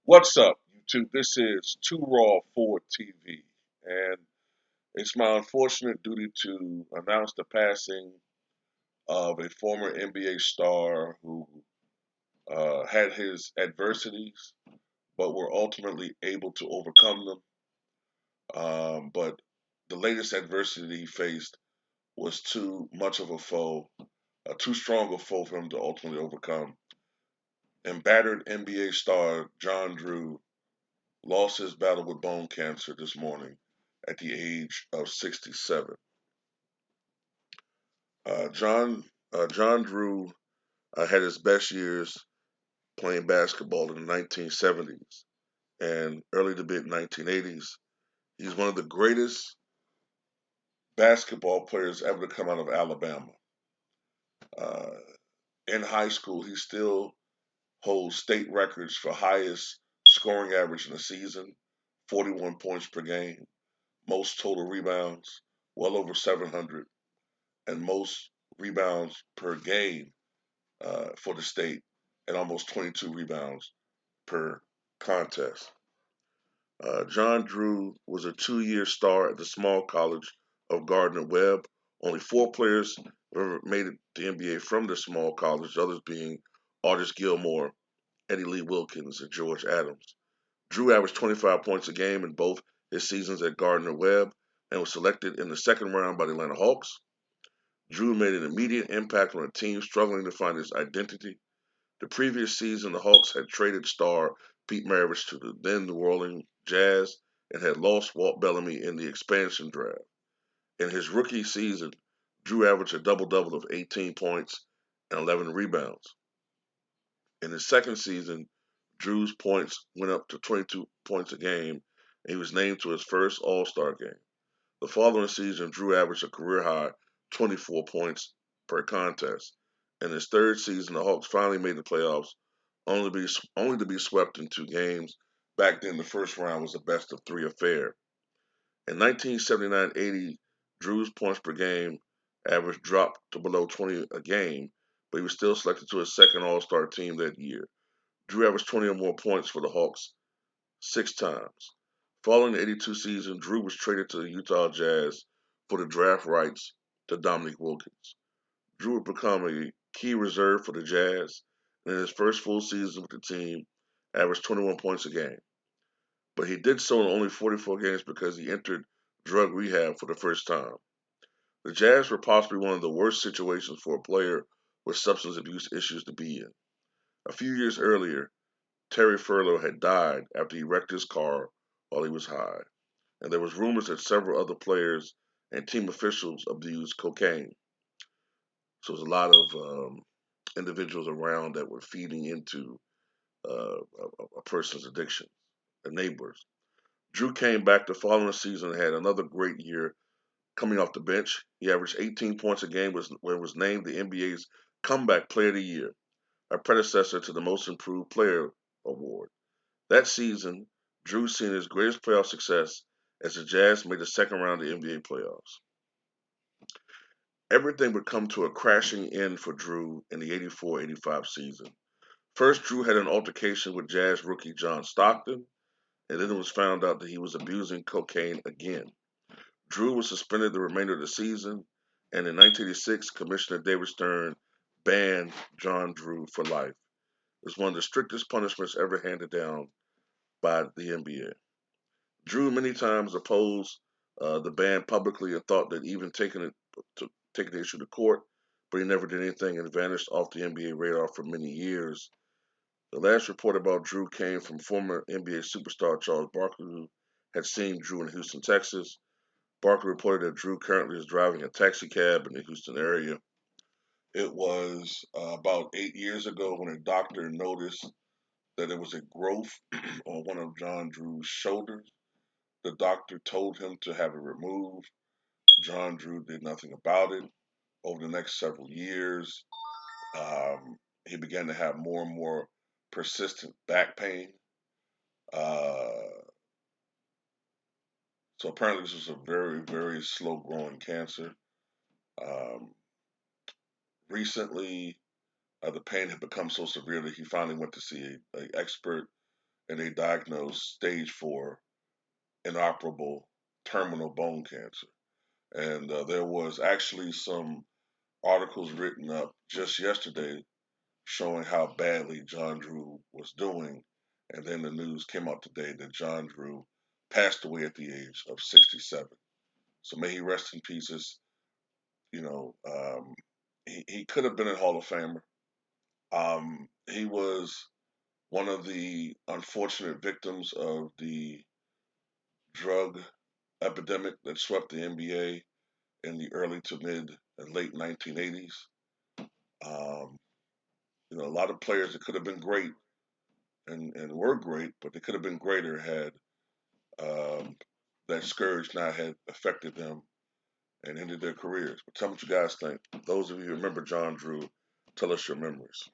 What's up, YouTube? This is Too Raw for TV, and it's my unfortunate duty to announce the passing of a former NBA star who had his adversities, but were ultimately able to overcome them. But the latest adversity he faced was too much of a foe, too strong a foe for him to ultimately overcome. And battered NBA star John Drew lost his battle with bone cancer this morning at the age of 67. John Drew had his best years playing basketball in the 1970s and early to mid 1980s. He's one of the greatest basketball players ever to come out of Alabama. Uh, in high school, he still holds state records for highest scoring average in a season, 41 points per game, most total rebounds, well over 700, and most rebounds per game for the state, and almost 22 rebounds per contest. John Drew was a 2 year star at the small college of Gardner Webb. Only four players ever made it to the NBA from the small college, others being Artis Gilmore, Eddie Lee Wilkins, and George Adams. Drew averaged 25 points a game in both his seasons at Gardner Webb and was selected in the second round by the Atlanta Hawks. Drew made an immediate impact on a team struggling to find its identity. The previous season, the Hawks had traded star Pete Maravich to the then New Orleans Jazz and had lost Walt Bellamy in the expansion draft. In his rookie season, Drew averaged a double double of 18 points and 11 rebounds. In his second season, Drew's points went up to 22 points a game, and he was named to his first All Star game. The following season, Drew averaged a career high 24 points per contest. In his third season, the Hawks finally made the playoffs, only to be swept in two games. Back then, the first round was a best of three affair. In 1979-80, Drew's points per game average dropped to below 20 a game, but he was still selected to his second All-Star team that year. Drew averaged 20 or more points for the Hawks 6 times. Following the '82 season, Drew was traded to the Utah Jazz for the draft rights to Dominique Wilkins. Drew would become a key reserve for the Jazz, and in his first full season with the team, averaged 21 points a game. But he did so in only 44 games because he entered drug rehab for the first time. The Jazz were possibly one of the worst situations for a player with substance abuse issues to be in. A few years earlier, Terry Furlow had died after he wrecked his car while he was high, and there was rumors that several other players and team officials abused cocaine. So there's a lot of individuals around that were feeding into a person's addiction, the neighbors. Drew came back the following season and had another great year coming off the bench. He averaged 18 points a game when was named the NBA's Comeback Player of the Year, a predecessor to the Most Improved Player award. That season, Drew seen his greatest playoff success as the Jazz made the second round of the NBA playoffs. Everything would come to a crashing end for Drew in the 84-85 season. First, Drew had an altercation with Jazz rookie John Stockton, and then it was found out that he was abusing cocaine again. Drew was suspended the remainder of the season, and in 1986, Commissioner David Stern banned John Drew for life. It was one of the strictest punishments ever handed down by the NBA. Drew many times opposed the ban publicly and thought that even taking the issue to court, but he never did anything and vanished off the NBA radar for many years. The last report about Drew came from former NBA superstar Charles Barkley, who had seen Drew in Houston, Texas. Barkley reported that Drew currently is driving a taxi cab in the Houston area. It was about 8 years ago when a doctor noticed that there was a growth on one of John Drew's shoulders. The doctor told him to have it removed. John Drew did nothing about it. Over the next several years, he began to have more and more persistent back pain. Uh, so apparently, this was a very, very slow growing cancer. Um, Recently, the pain had become so severe that he finally went to see an expert and they diagnosed stage 4 inoperable terminal bone cancer. And there was actually some articles written up just yesterday showing how badly John Drew was doing. And then the news came out today that John Drew passed away at the age of 67. So may he rest in pieces. You know, he could have been a Hall of Famer. He was one of the unfortunate victims of the drug epidemic that swept the NBA in the early to mid and late 1980s. Um, a lot of players that could have been great and were great, but they could have been greater had um, that scourge not had affected them and ended their careers. But tell me what you guys think. Those of you who remember John Drew, tell us your memories.